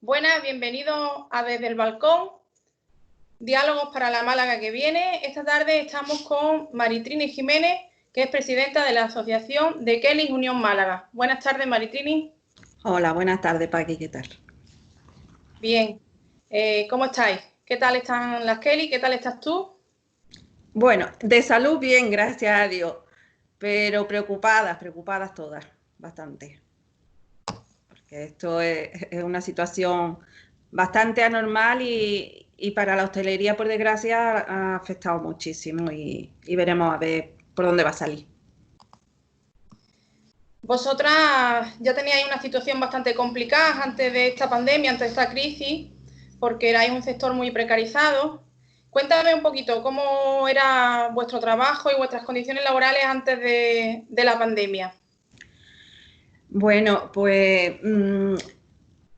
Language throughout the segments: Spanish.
Buenas, bienvenidos a Desde el Balcón, diálogos para la Málaga que viene. Esta tarde estamos con Maritrini Jiménez, que es presidenta de la Asociación de Kellys Unión Málaga. Buenas tardes, Maritrini. Hola, buenas tardes, Paqui, ¿qué tal? Bien, ¿cómo estáis? ¿Qué tal están las Kellys? ¿Qué tal estás tú? Bueno, de salud bien, gracias a Dios, pero preocupadas todas, bastante. Porque esto es una situación bastante anormal y para la hostelería, por desgracia, ha afectado muchísimo y veremos a ver por dónde va a salir. Vosotras ya teníais una situación bastante complicada antes de esta pandemia, antes de esta crisis, porque erais un sector muy precarizado. Cuéntame un poquito cómo era vuestro trabajo y vuestras condiciones laborales antes de la pandemia. Bueno, pues en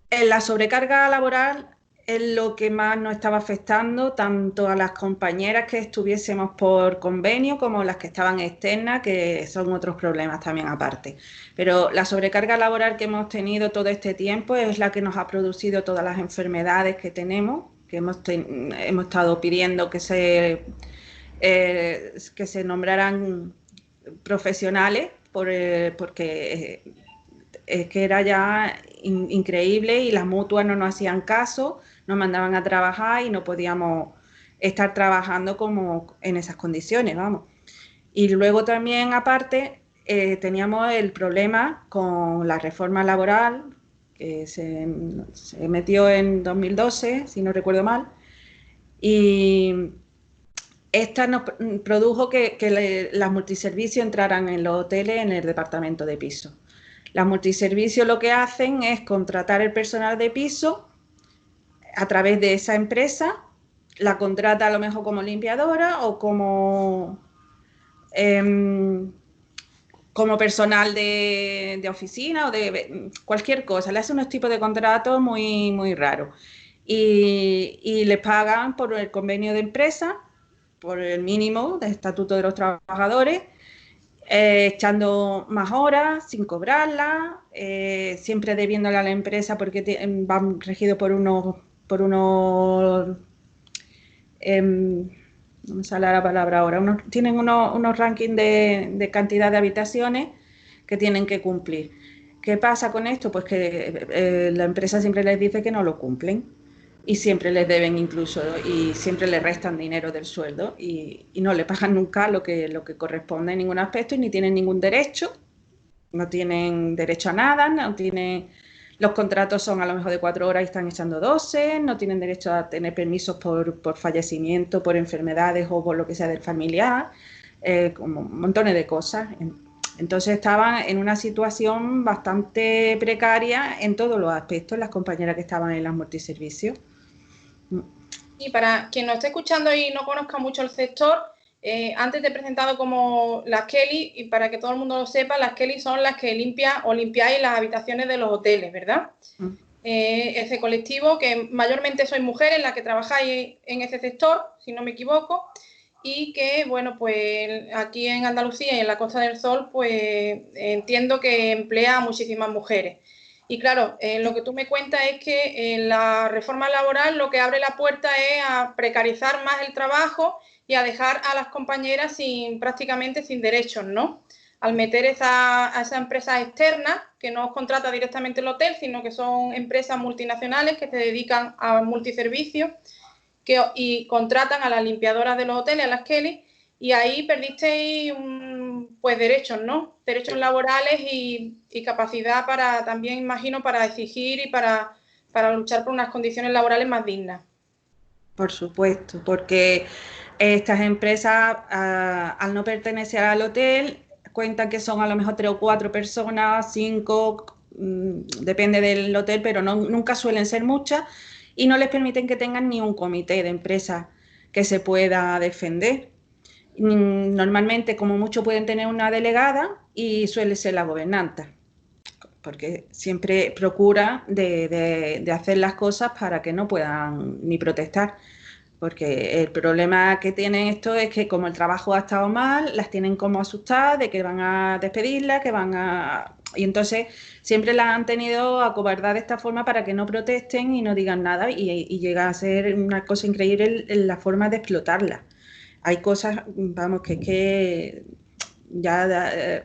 la sobrecarga laboral es lo que más nos estaba afectando, tanto a las compañeras que estuviésemos por convenio como las que estaban externas, que son otros problemas también aparte. Pero la sobrecarga laboral que hemos tenido todo este tiempo es la que nos ha producido todas las enfermedades que tenemos, que hemos estado pidiendo que se nombraran profesionales porque es que era ya increíble y las mutuas no nos hacían caso, nos mandaban a trabajar y no podíamos estar trabajando como en esas condiciones, vamos. Y luego también, aparte, teníamos el problema con la reforma laboral que se metió en 2012, si no recuerdo mal, y esta nos produjo que las multiservicios entraran en los hoteles en el departamento de piso. Las multiservicios lo que hacen es contratar el personal de piso a través de esa empresa, la contrata a lo mejor como limpiadora o como personal de oficina o de cualquier cosa. Le hacen unos tipos de contratos muy, muy raros. Y les pagan por el convenio de empresa, por el mínimo de estatuto de los trabajadores, echando más horas sin cobrarlas, siempre debiéndole a la empresa porque van regidos por unos no me sale la palabra ahora, tienen unos rankings de cantidad de habitaciones que tienen que cumplir. ¿Qué pasa con esto? Pues que la empresa siempre les dice que no lo cumplen y siempre les deben incluso y siempre les restan dinero del sueldo y no le pagan nunca lo que corresponde en ningún aspecto y ni tienen ningún derecho, no tienen derecho a nada, no tienen... Los contratos son a lo mejor de 4 horas y están echando 12, no tienen derecho a tener permisos por fallecimiento, por enfermedades o por lo que sea del familiar, como montones de cosas. Entonces estaban en una situación bastante precaria en todos los aspectos, las compañeras que estaban en las multiservicios. Y para quien nos esté escuchando y no conozca mucho el sector, antes te he presentado como las Kelly, y para que todo el mundo lo sepa, las Kelly son las que limpian o limpiáis las habitaciones de los hoteles, ¿verdad? Ese colectivo, que mayormente sois mujeres las que trabajáis en ese sector, si no me equivoco, y que, bueno, pues aquí en Andalucía y en la Costa del Sol, pues entiendo que emplea a muchísimas mujeres. Y claro, lo que tú me cuentas es que la reforma laboral lo que abre la puerta es a precarizar más el trabajo y a dejar a las compañeras prácticamente sin derechos, ¿no? Al meter a esas empresas externas, que no os contrata directamente el hotel, sino que son empresas multinacionales que se dedican a multiservicios y contratan a las limpiadoras de los hoteles, a las Kelly, y ahí perdisteis pues derechos, ¿no? Derechos laborales y capacidad para también, imagino, para exigir y para luchar por unas condiciones laborales más dignas. Por supuesto, porque estas empresas, al no pertenecer al hotel, cuentan que son a lo mejor 3 o 4 personas, 5, depende del hotel, pero nunca suelen ser muchas, y no les permiten que tengan ni un comité de empresa que se pueda defender. Normalmente, como mucho, pueden tener una delegada y suele ser la gobernanta, porque siempre procura de hacer las cosas para que no puedan ni protestar. Porque el problema que tienen esto es que como el trabajo ha estado mal, las tienen como asustadas de que van a despedirlas, que van a Y entonces siempre las han tenido acobardadas de esta forma para que no protesten y no digan nada y llega a ser una cosa increíble la forma de explotarla. Hay cosas, vamos, que ya,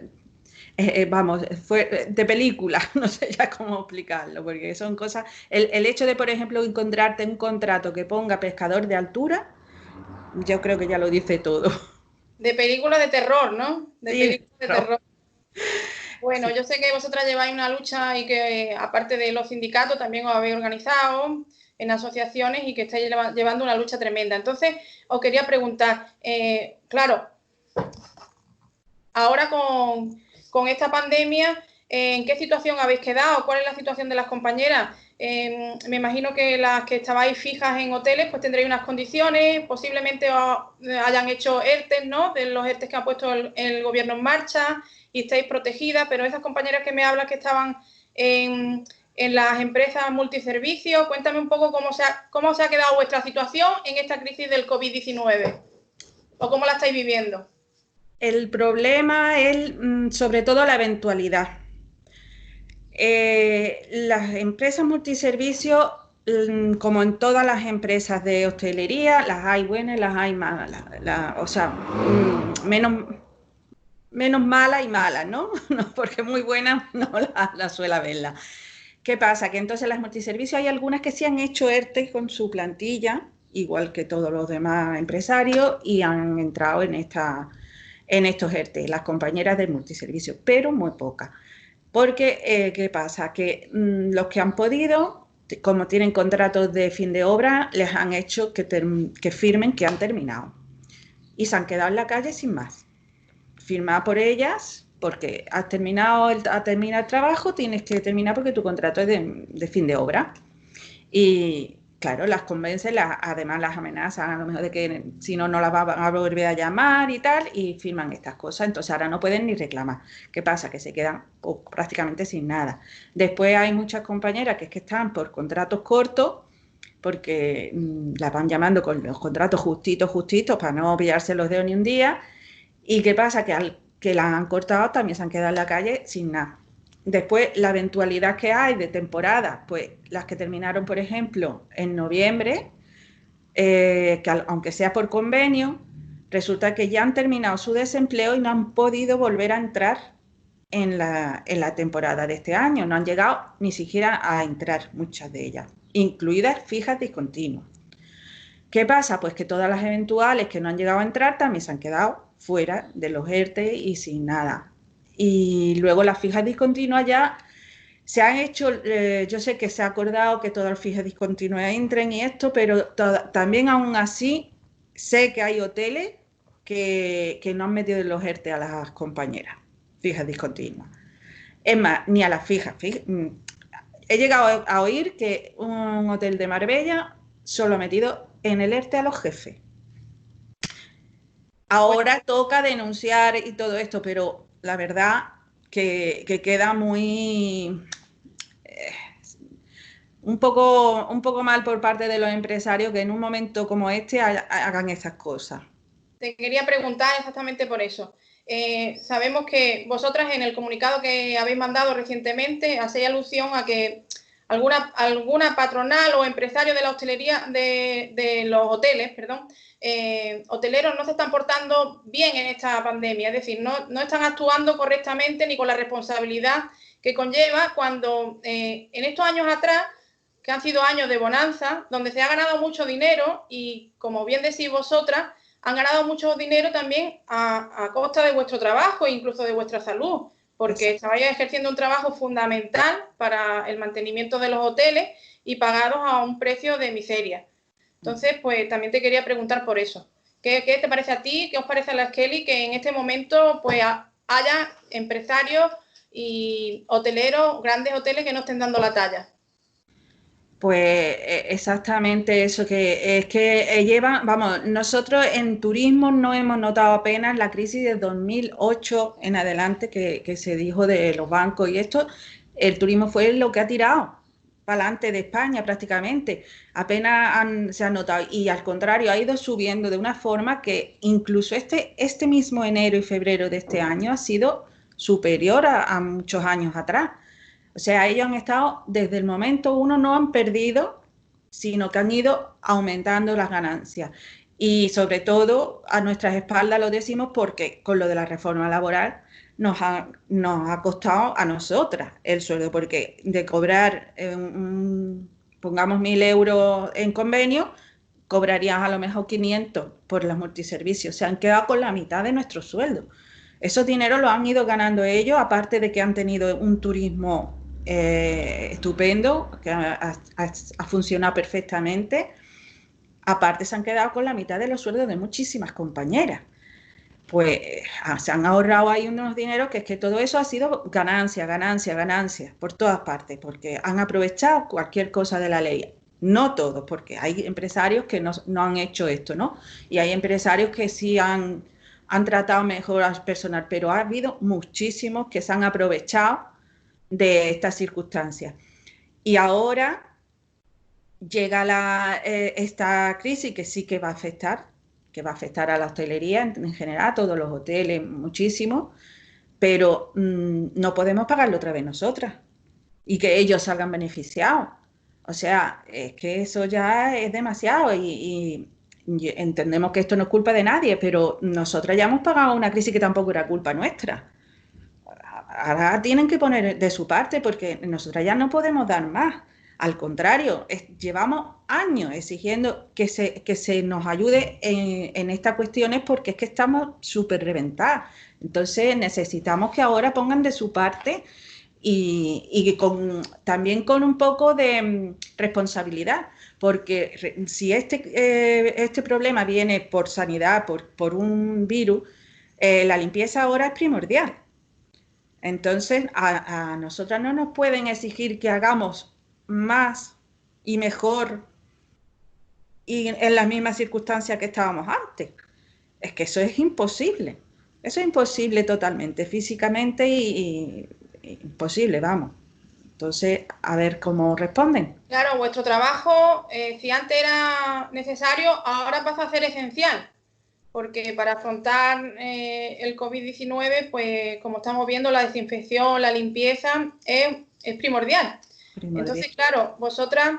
vamos, fue de película, no sé ya cómo explicarlo, porque son cosas, el hecho de, por ejemplo, encontrarte un contrato que ponga pescador de altura, yo creo que ya lo dice todo. De película de terror, ¿no? De Sí, película de terror. Bueno, sí. yo sé que vosotras lleváis una lucha y que aparte de los sindicatos también os habéis organizado en asociaciones y que estáis llevando una lucha tremenda. Entonces, os quería preguntar, claro, ahora con esta pandemia, ¿en qué situación habéis quedado? ¿Cuál es la situación de las compañeras? Me imagino que las que estabais fijas en hoteles, pues tendréis unas condiciones, posiblemente os hayan hecho ERTES, ¿no? De los ERTES que ha puesto el gobierno en marcha y estáis protegidas, pero esas compañeras que me hablan que estaban en las empresas multiservicios, cuéntame un poco cómo se ha quedado vuestra situación en esta crisis del COVID-19 o cómo la estáis viviendo. El problema es sobre todo la eventualidad. Las empresas multiservicios, como en todas las empresas de hostelería, las hay buenas y las hay malas. O sea, menos malas y malas, ¿no? Porque muy buenas no las suele verla. ¿Qué pasa? Que entonces las multiservicios hay algunas que sí han hecho ERTE con su plantilla, igual que todos los demás empresarios, y han entrado en estos ERTE, las compañeras del multiservicio, pero muy pocas. Porque, ¿qué pasa? Que los que han podido, como tienen contratos de fin de obra, les han hecho que firmen que han terminado. Y se han quedado en la calle sin más. Firmada por ellas, porque has terminado el trabajo, tienes que terminar porque tu contrato es de fin de obra. Y claro, las convencen, además las amenazan a lo mejor de que si no, no las van a volver a llamar y tal, y firman estas cosas. Entonces ahora no pueden ni reclamar. ¿Qué pasa? Que se quedan prácticamente sin nada. Después hay muchas compañeras que es que están por contratos cortos, porque las van llamando con los contratos justitos para no pillarse los dedos ni un día. ¿Y qué pasa? Que al que las han cortado también se han quedado en la calle sin nada. Después, la eventualidad que hay de temporadas, pues las que terminaron, por ejemplo, en noviembre, que aunque sea por convenio, resulta que ya han terminado su desempleo y no han podido volver a entrar en la temporada de este año. No han llegado ni siquiera a entrar muchas de ellas, incluidas fijas discontinuas. ¿Qué pasa? Pues que todas las eventuales que no han llegado a entrar también se han quedado fuera de los ERTE y sin nada. Y luego las fijas discontinuas ya se han hecho, yo sé que se ha acordado que todas las fijas discontinuas entren y esto, pero también aún así sé que hay hoteles que no han metido en los ERTE a las compañeras, fijas discontinuas. Es más, ni a las fijas. He llegado a oír que un hotel de Marbella solo ha metido en el ERTE a los jefes. Ahora toca denunciar y todo esto, pero la verdad que queda muy un poco mal por parte de los empresarios que en un momento como este hagan esas cosas. Te quería preguntar exactamente por eso. Sabemos que vosotras en el comunicado que habéis mandado recientemente hacéis alusión a que alguna patronal o empresario de la hostelería, de los hoteles, perdón, hoteleros no se están portando bien en esta pandemia, es decir, no están actuando correctamente ni con la responsabilidad que conlleva cuando en estos años atrás, que han sido años de bonanza, donde se ha ganado mucho dinero y, como bien decís vosotras, han ganado mucho dinero también a costa de vuestro trabajo e incluso de vuestra salud, porque estabais ejerciendo un trabajo fundamental para el mantenimiento de los hoteles y pagados a un precio de miseria. Entonces, pues también te quería preguntar por eso. ¿Qué te parece a ti? ¿Qué os parece a la Kelly que en este momento pues haya empresarios y hoteleros, grandes hoteles que no estén dando la talla? Pues exactamente eso, que es que vamos, nosotros en turismo no hemos notado apenas la crisis de 2008 en adelante que se dijo de los bancos y esto, el turismo fue lo que ha tirado para adelante de España prácticamente, apenas se ha notado y al contrario ha ido subiendo de una forma que incluso este mismo enero y febrero de este año ha sido superior a muchos años atrás. O sea, ellos han estado, desde el momento uno, no han perdido, sino que han ido aumentando las ganancias. Y sobre todo a nuestras espaldas lo decimos porque con lo de la reforma laboral nos ha costado a nosotras el sueldo, porque de cobrar, pongamos 1.000 euros en convenio, cobrarías a lo mejor 500 por los multiservicios. Se han quedado con la mitad de nuestro sueldo. Esos dineros los han ido ganando ellos, aparte de que han tenido un turismo estupendo, que ha funcionado perfectamente. Aparte se han quedado con la mitad de los sueldos de muchísimas compañeras. Pues se han ahorrado ahí unos dineros que es que todo eso ha sido ganancia, ganancia, ganancia por todas partes, porque han aprovechado cualquier cosa de la ley. No todos, porque hay empresarios que no han hecho esto, ¿no? Y hay empresarios que sí han tratado mejor al personal, pero ha habido muchísimos que se han aprovechado de estas circunstancias. Y ahora llega esta crisis que sí que va a afectar a la hostelería en general, a todos los hoteles, muchísimo, pero no podemos pagarlo otra vez nosotras y que ellos salgan beneficiados. O sea, es que eso ya es demasiado y entendemos que esto no es culpa de nadie, pero nosotras ya hemos pagado una crisis que tampoco era culpa nuestra. Ahora tienen que poner de su parte porque nosotras ya no podemos dar más. Al contrario, llevamos años exigiendo que se nos ayude en estas cuestiones porque es que estamos súper reventadas. Entonces necesitamos que ahora pongan de su parte y también con un poco de responsabilidad, porque si este problema viene por sanidad, por un virus, la limpieza ahora es primordial. Entonces, a nosotras no nos pueden exigir que hagamos más y mejor y en las mismas circunstancias que estábamos antes. Es que eso es imposible. Eso es imposible totalmente, físicamente y imposible, vamos. Entonces, a ver cómo responden. Claro, vuestro trabajo, si antes era necesario, ahora pasa a ser esencial. Porque para afrontar el COVID-19, pues como estamos viendo, la desinfección, la limpieza es primordial. Entonces, claro, vosotras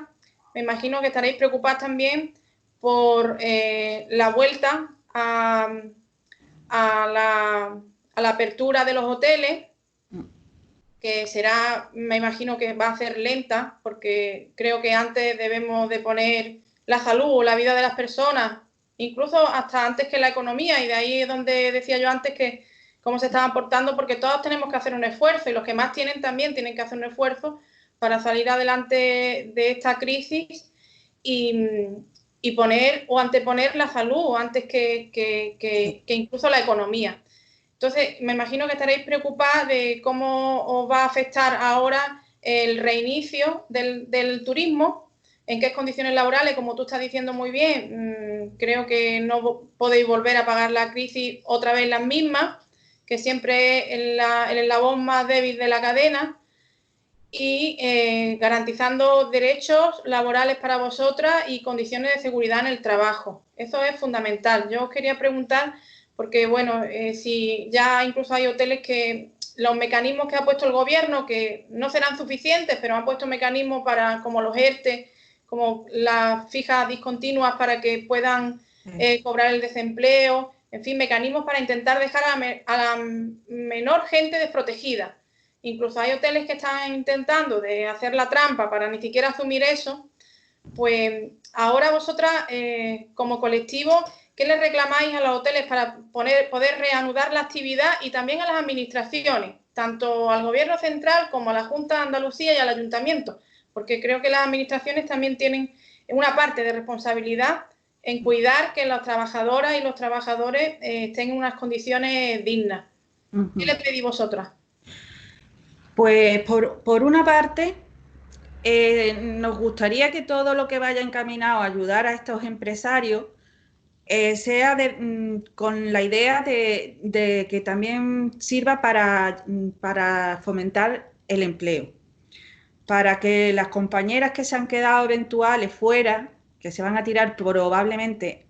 me imagino que estaréis preocupadas también por la vuelta a la apertura de los hoteles, que será, me imagino que va a ser lenta, porque creo que antes debemos de poner la salud o la vida de las personas, incluso hasta antes que la economía, y de ahí es donde decía yo antes que cómo se estaban portando, porque todos tenemos que hacer un esfuerzo y los que más tienen también tienen que hacer un esfuerzo para salir adelante de esta crisis y poner o anteponer la salud antes que incluso la economía. Entonces, me imagino que estaréis preocupadas de cómo os va a afectar ahora el reinicio del turismo, en qué condiciones laborales, como tú estás diciendo muy bien, creo que no podéis volver a pagar la crisis otra vez las mismas, que siempre es el eslabón más débil de la cadena, y garantizando derechos laborales para vosotras y condiciones de seguridad en el trabajo. Eso es fundamental. Yo os quería preguntar, porque bueno, si ya incluso hay hoteles que los mecanismos que ha puesto el gobierno, que no serán suficientes, pero han puesto mecanismos para, como los ERTE, como las fijas discontinuas para que puedan cobrar el desempleo, en fin, mecanismos para intentar dejar a la menor gente desprotegida. Incluso hay hoteles que están intentando de hacer la trampa para ni siquiera asumir eso. Pues ahora vosotras, como colectivo, ¿qué les reclamáis a los hoteles para poder reanudar la actividad y también a las administraciones, tanto al Gobierno central como a la Junta de Andalucía y al Ayuntamiento? Porque creo que las administraciones también tienen una parte de responsabilidad en cuidar que las trabajadoras y los trabajadores estén en unas condiciones dignas. ¿Qué les pedís vosotras? Pues por una parte, nos gustaría que todo lo que vaya encaminado a ayudar a estos empresarios sea con la idea de que también sirva para fomentar el empleo, para que las compañeras que se han quedado eventuales fuera, que se van a tirar probablemente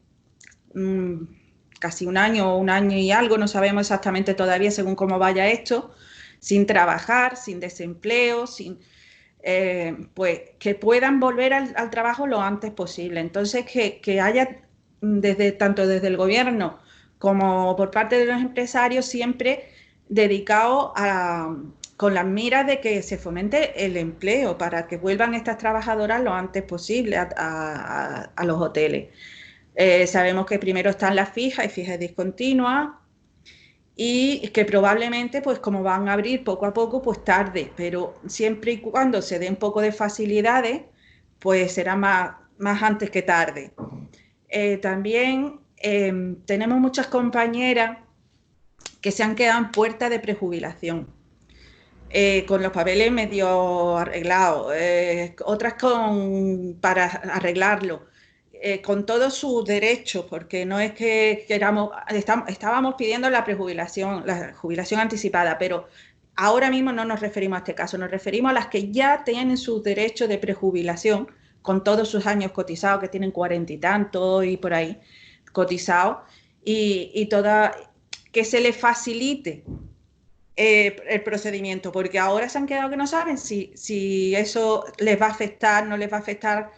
casi un año y algo, no sabemos exactamente todavía según cómo vaya esto, sin trabajar, sin desempleo, pues que puedan volver al trabajo lo antes posible. Entonces, que haya tanto desde el gobierno como por parte de los empresarios siempre dedicado con las miras de que se fomente el empleo para que vuelvan estas trabajadoras lo antes posible a los hoteles. Sabemos que primero están las fijas y fijas discontinuas, y que probablemente, pues como van a abrir poco a poco, pues tarde, pero siempre y cuando se den un poco de facilidades, pues será más antes que tarde. También tenemos muchas compañeras que se han quedado en puerta de prejubilación, con los papeles medio arreglados, otras para arreglarlo. Con todos sus derechos, porque no es que queramos, estábamos pidiendo la jubilación anticipada, pero ahora mismo no nos referimos a este caso, nos referimos a las que ya tienen sus derechos de prejubilación, con todos sus años cotizados, que tienen 40 y tantos y por ahí cotizados, y que se les facilite el procedimiento, porque ahora se han quedado que no saben si eso les va a afectar, no les va a afectar.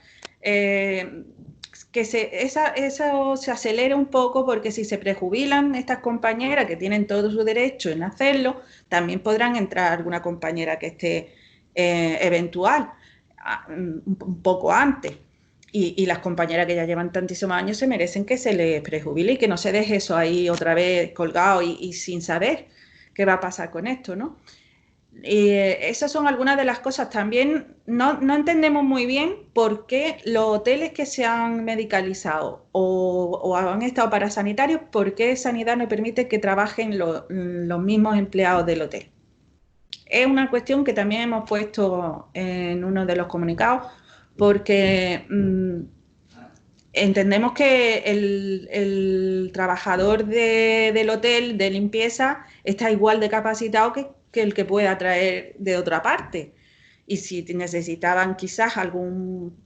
Que eso se acelere un poco, porque si se prejubilan estas compañeras que tienen todo su derecho en hacerlo, también podrán entrar alguna compañera que esté eventual un poco antes. Y las compañeras que ya llevan tantísimos años se merecen que se les prejubile y que no se deje eso ahí otra vez colgado y sin saber qué va a pasar con esto, ¿no? Esas son algunas de las cosas. También no entendemos muy bien por qué los hoteles que se han medicalizado o han estado parasanitarios, por qué Sanidad no permite que trabajen los mismos empleados del hotel. Es una cuestión que también hemos puesto en uno de los comunicados, porque entendemos que el trabajador del hotel de limpieza está igual de capacitado que el que pueda traer de otra parte. Y si necesitaban quizás algún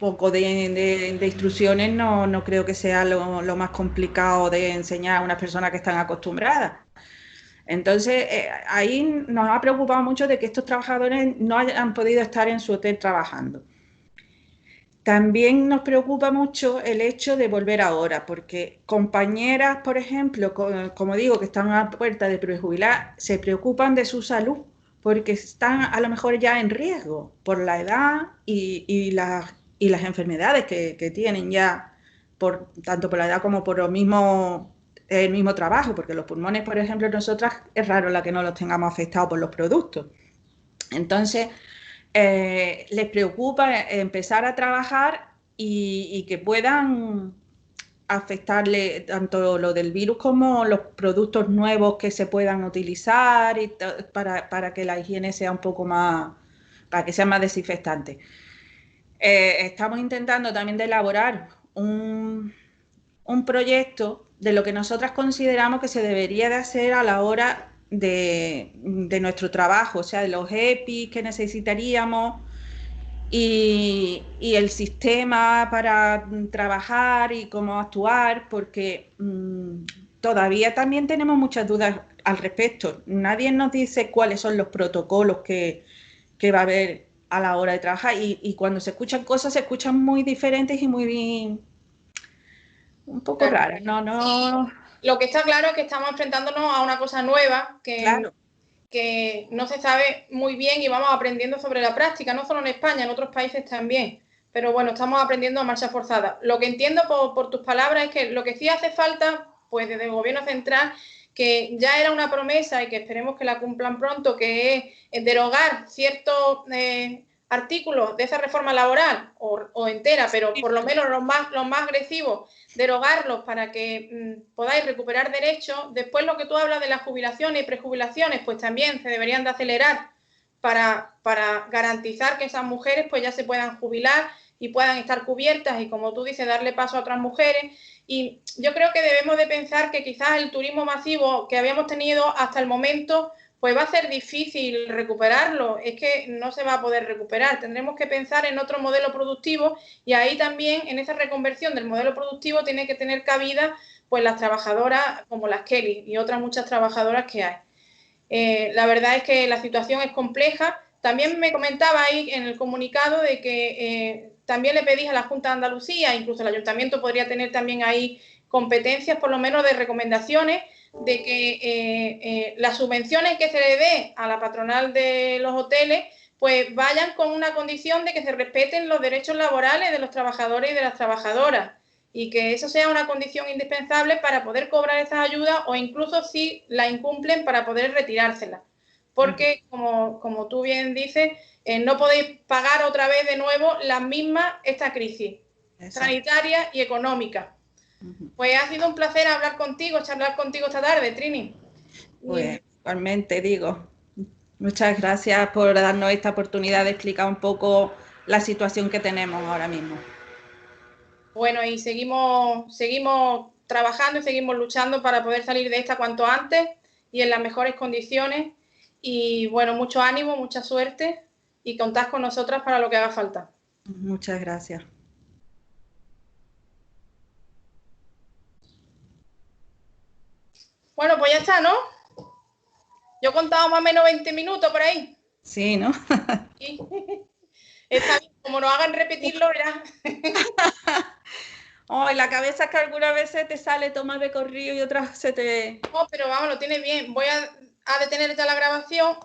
poco de instrucciones, no creo que sea lo más complicado de enseñar a unas personas que están acostumbradas. Entonces, ahí nos ha preocupado mucho de que estos trabajadores no hayan podido estar en su hotel trabajando. También nos preocupa mucho el hecho de volver ahora, porque compañeras, por ejemplo, como digo, que están a puerta de prejubilar, se preocupan de su salud, porque están a lo mejor ya en riesgo por la edad y las enfermedades que tienen ya, tanto por la edad como por el mismo trabajo, porque los pulmones, por ejemplo, nosotras es raro la que no los tengamos afectados por los productos. Entonces, les preocupa empezar a trabajar y que puedan afectarle tanto lo del virus como los productos nuevos que se puedan utilizar para que la higiene sea un poco más, para que sea más desinfectante. Estamos intentando también de elaborar un proyecto de lo que nosotras consideramos que se debería de hacer a la hora de nuestro trabajo, o sea, de los EPIs que necesitaríamos y el sistema para trabajar y cómo actuar, porque todavía también tenemos muchas dudas al respecto. Nadie nos dice cuáles son los protocolos que va a haber a la hora de trabajar, y cuando se escuchan cosas, se escuchan muy diferentes y muy bien, un poco raras. Lo que está claro es que estamos enfrentándonos a una cosa nueva Claro. que no se sabe muy bien y vamos aprendiendo sobre la práctica, no solo en España, en otros países también. Pero bueno, estamos aprendiendo a marcha forzada. Lo que entiendo por tus palabras es que lo que sí hace falta, pues desde el gobierno central, que ya era una promesa y que esperemos que la cumplan pronto, que es derogar ciertos artículos de esa reforma laboral o entera, pero por lo menos los más agresivos, derogarlos para que podáis recuperar derechos. Después, lo que tú hablas de las jubilaciones y prejubilaciones, pues también se deberían de acelerar para garantizar que esas mujeres pues ya se puedan jubilar y puedan estar cubiertas y, como tú dices, darle paso a otras mujeres. Y yo creo que debemos de pensar que quizás el turismo masivo que habíamos tenido hasta el momento pues va a ser difícil recuperarlo, es que no se va a poder recuperar. Tendremos que pensar en otro modelo productivo, y ahí también, en esa reconversión del modelo productivo, tiene que tener cabida pues las trabajadoras como las Kelly y otras muchas trabajadoras que hay. La verdad es que la situación es compleja. También me comentaba ahí en el comunicado de que también le pedís a la Junta de Andalucía, incluso el Ayuntamiento podría tener también ahí competencias, por lo menos de recomendaciones, de que las subvenciones que se le dé a la patronal de los hoteles pues vayan con una condición de que se respeten los derechos laborales de los trabajadores y de las trabajadoras, y que eso sea una condición indispensable para poder cobrar esas ayudas, o incluso si la incumplen para poder retirárselas. Porque, como tú bien dices, no podéis pagar otra vez de nuevo las mismas esta crisis sanitaria y económica. Pues ha sido un placer hablar contigo, charlar contigo esta tarde, Trini. Pues igualmente digo, muchas gracias por darnos esta oportunidad de explicar un poco la situación que tenemos ahora mismo. Bueno, y seguimos trabajando y seguimos luchando para poder salir de esta cuanto antes y en las mejores condiciones. Y bueno, mucho ánimo, mucha suerte y contad con nosotras para lo que haga falta. Muchas gracias. Bueno, pues ya está, ¿no? Yo he contado más o menos 20 minutos por ahí. Sí, ¿no? Sí. Está bien, como nos hagan repetirlo, verás. Oh, la cabeza es que algunas veces te sale toma de corrido y otras se te... No, pero vamos, lo tienes bien. Voy a detener ya la grabación